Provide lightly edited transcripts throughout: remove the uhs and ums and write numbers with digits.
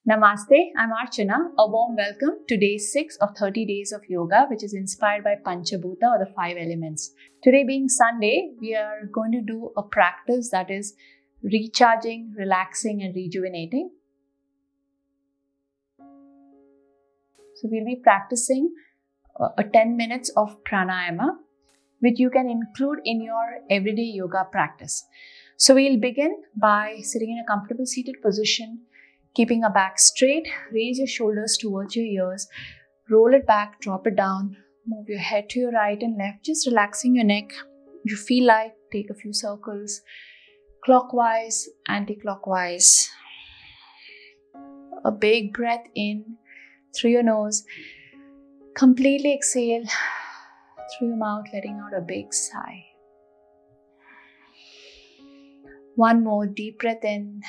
Namaste, I'm Archana. A warm welcome to day 6 of 30 days of yoga, which is inspired by Panchabhuta or the 5 elements. Today being Sunday, we are going to do a practice that is recharging, relaxing and rejuvenating. So we'll be practicing a 10 minutes of pranayama, which you can include in your everyday yoga practice. So we'll begin by sitting in a comfortable seated position, keeping our back straight. Raise your shoulders towards your ears, roll it back, drop it down, move your head to your right and left, just relaxing your neck. If you feel like, take a few circles, clockwise, anti-clockwise. A big breath in through your nose, completely exhale through your mouth, letting out a big sigh. One more deep breath in.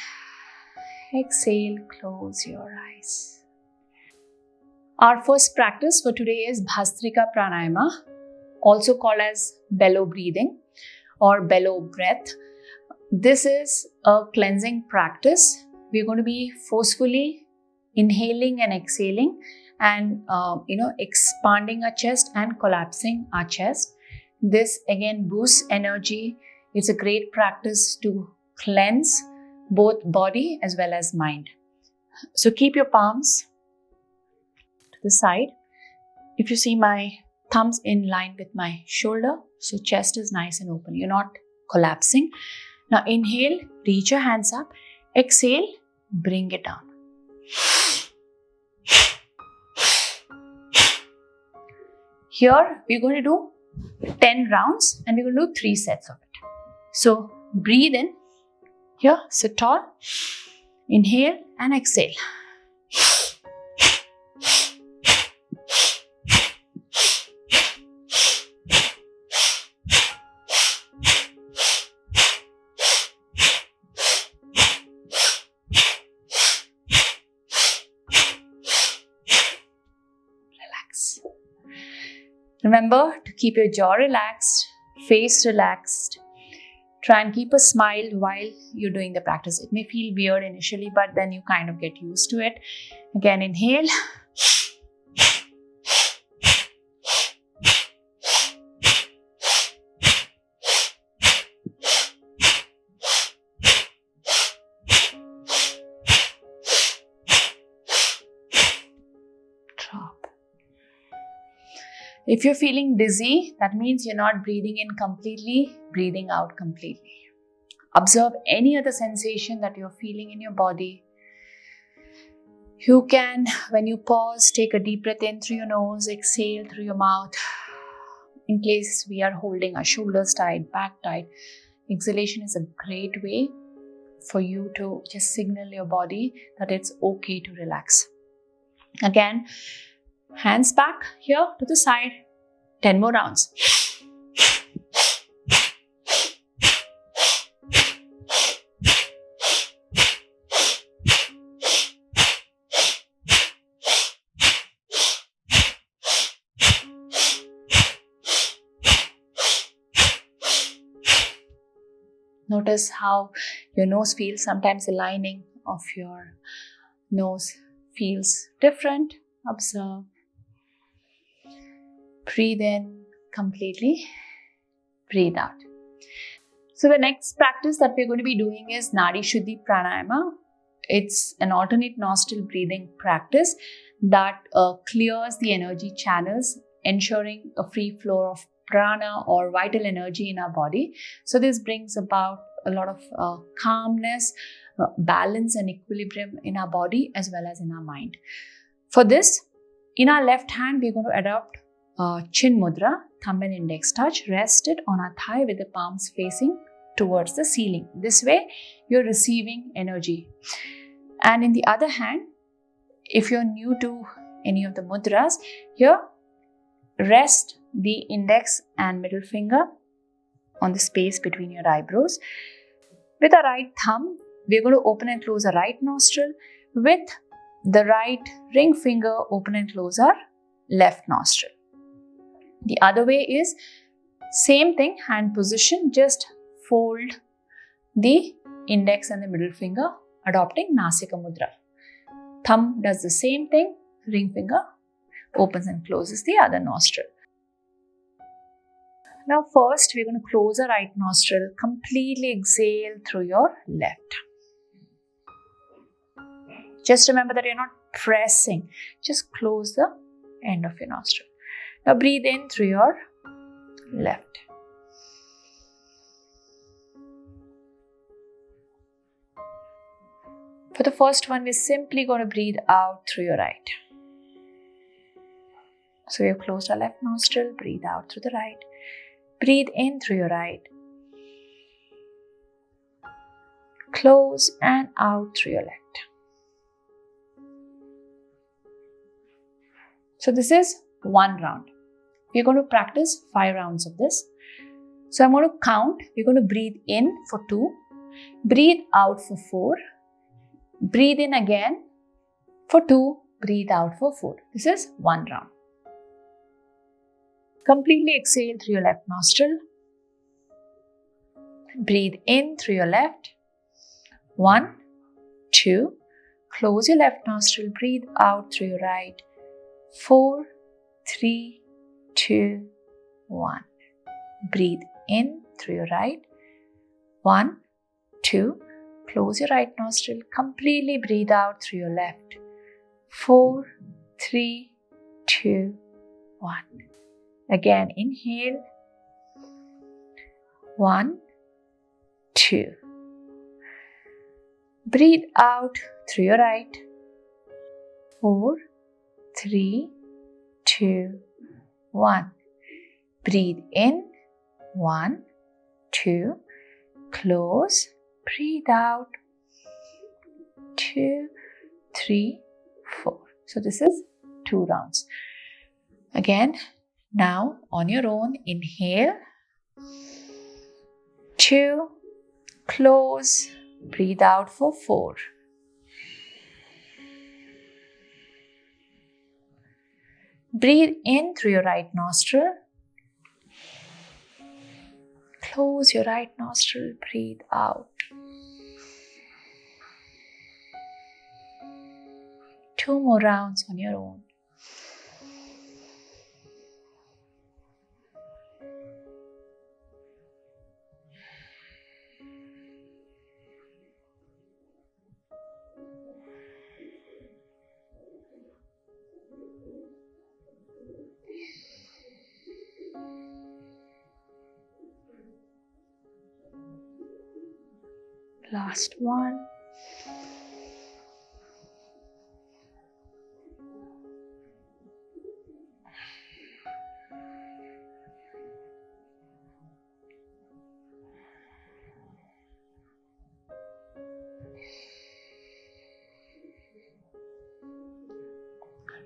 Exhale, close your eyes. Our first practice for today is Bhastrika Pranayama, also called as bellow breathing or bellow breath. This is a cleansing practice. We're going to be forcefully inhaling and exhaling and expanding our chest and collapsing our chest. This again boosts energy. It's a great practice to cleanse both body as well as mind. So keep your palms to the side. If you see my thumbs in line with my shoulder, so chest is nice and open. You're not collapsing. Now inhale, reach your hands up. Exhale, bring it down. Here we're going to do 10 rounds and we're going to do 3 sets of it. So breathe in. Here, sit tall, inhale and exhale. Relax. Remember to keep your jaw relaxed, face relaxed. Try and keep a smile while you're doing the practice. It may feel weird initially, but then you kind of get used to it. Again, inhale. Drop. If you're feeling dizzy, that means you're not breathing in completely, breathing out completely. Observe any other sensation that you're feeling in your body. You can, when you pause, take a deep breath in through your nose, exhale through your mouth. In case we are holding our shoulders tight, back tight, exhalation is a great way for you to just signal your body that it's okay to relax. Again, hands back here to the side. 10 more rounds. Notice how your nose feels. Sometimes the lining of your nose feels different. Observe. Breathe in completely. Breathe out. So the next practice that we're going to be doing is Nadi Shuddhi Pranayama. It's an alternate nostril breathing practice that clears the energy channels, ensuring a free flow of prana or vital energy in our body. So this brings about a lot of calmness, balance and equilibrium in our body as well as in our mind. For this, in our left hand, we're going to adopt chin mudra, thumb and index touch, rest it on our thigh with the palms facing towards the ceiling. This way, you're receiving energy. And in the other hand, if you're new to any of the mudras, here, rest the index and middle finger on the space between your eyebrows. With our right thumb, we're going to open and close our right nostril. With the right ring finger, open and close our left nostril. The other way is same thing, hand position, just fold the index and the middle finger, adopting Nasika Mudra. Thumb does the same thing. Ring finger opens and closes the other nostril. Now first, we're going to close the right nostril. Completely exhale through your left. Just remember that you're not pressing. Just close the end of your nostril. Now breathe in through your left. For the first one, we're simply going to breathe out through your right. So we've closed our left nostril. Breathe out through the right. Breathe in through your right. Close and out through your left. So this is one round. We're going to practice 5 rounds of this. So I'm going to count. We're going to breathe in for 2. Breathe out for 4. Breathe in again for 2. Breathe out for 4. This is one round. Completely exhale through your left nostril. Breathe in through your left. 1, 2. Close your left nostril. Breathe out through your right. 4, 3, 2, 1. Breathe in through your right. 1, 2. Close your right nostril. Completely breathe out through your left. 4, 3, 2, 1. Again, inhale. 1, 2. Breathe out through your right. 4, 3, 2, 1. Breathe in. 1, 2. Close. Breathe out. 2, 3, 4. So this is 2 rounds. Again, now on your own, inhale. 2. Close. Breathe out for 4. Breathe in through your right nostril. Close your right nostril. Breathe out. 2 more rounds on your own. Last one.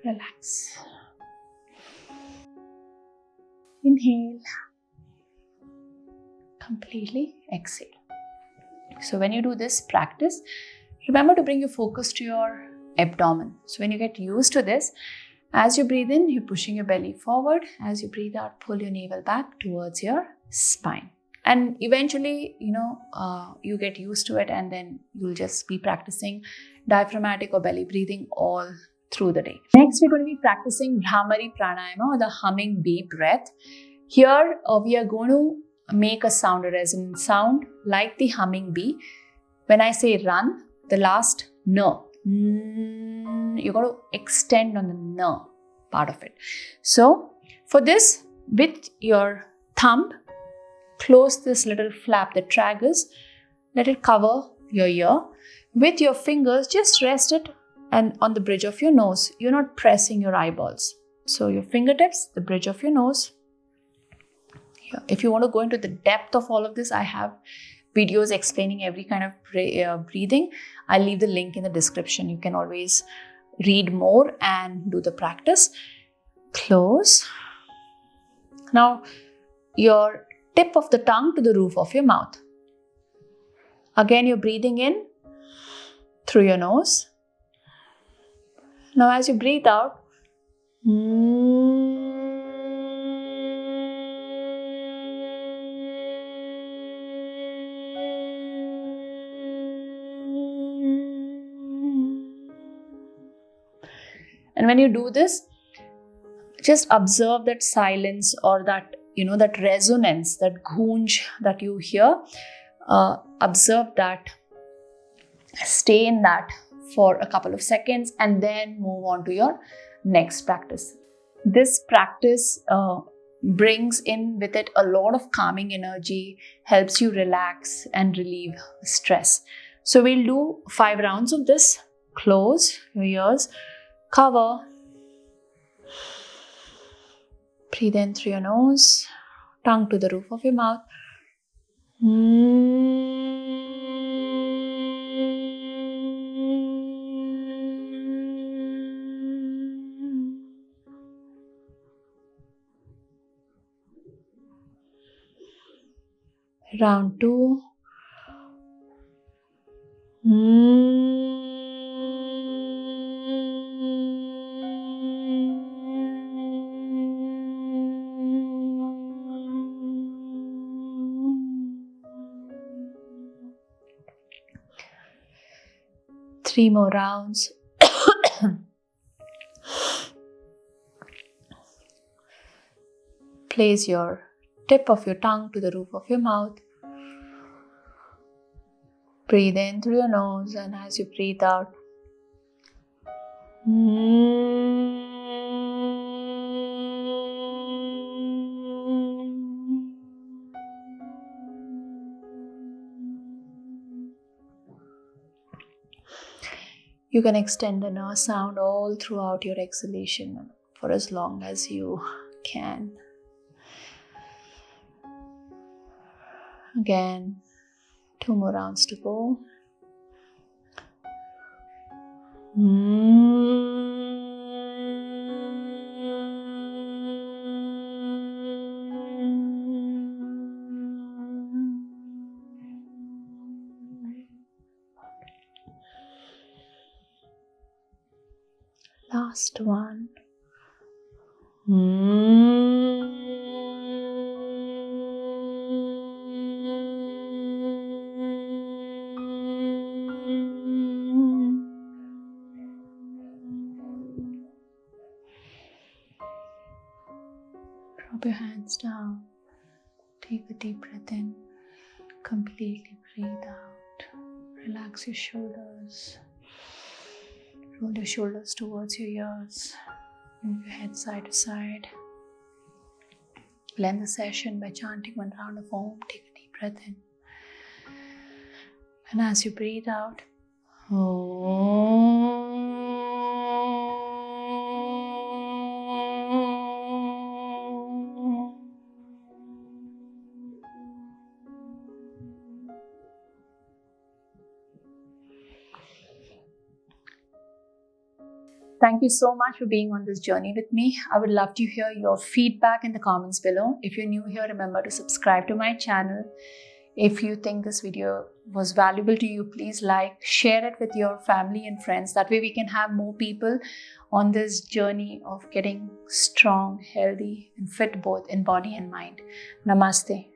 Relax. Inhale. Completely exhale. So when you do this practice, remember to bring your focus to your abdomen. So when you get used to this, as you breathe in, you're pushing your belly forward. As you breathe out, pull your navel back towards your spine. And eventually, you get used to it, and then you'll just be practicing diaphragmatic or belly breathing all through the day. Next, we're going to be practicing Bhramari Pranayama, or the humming bee breath. Here, we are going to make a sound, a resonant sound like the humming bee. When I say run, the last n, you're going to extend on the n part of it. So for this, with your thumb, close this little flap, the tragus, let it cover your ear. With your fingers, just rest it and on the bridge of your nose. You're not pressing your eyeballs. So your fingertips, the bridge of your nose. Here. If you want to go into the depth of all of this, I have videos explaining every kind of breathing. I'll leave the link in the description. You can always read more and do the practice. Close. Now, your tip of the tongue to the roof of your mouth. Again, you're breathing in through your nose. Now, as you breathe out, And when you do this, just observe that silence or that, that resonance, that goonj that you hear. Observe that, stay in that for a couple of seconds, and then move on to your next practice. This practice brings in with it a lot of calming energy, helps you relax and relieve stress. So we'll do 5 rounds of this. Close your ears, cover, breathe in through your nose, tongue to the roof of your mouth. Round 2. Three more rounds. Place your tip of your tongue to the roof of your mouth. Breathe in through your nose, and as you breathe out, you can extend the na sound all throughout your exhalation for as long as you can. Again, 2 more rounds to go. Last one. Drop your hands down. Take a deep breath in. Completely breathe out. Relax your shoulders. Roll your shoulders towards your ears. Move your head side to side. Blend the session by chanting 1 round of Om. Take a deep breath in. And as you breathe out, Om. Thank you so much for being on this journey with me. I would love to hear your feedback in the comments below. If you're new here, remember to subscribe to my channel. If you think this video was valuable to you, please like, share it with your family and friends. That way we can have more people on this journey of getting strong, healthy, and fit both in body and mind. Namaste.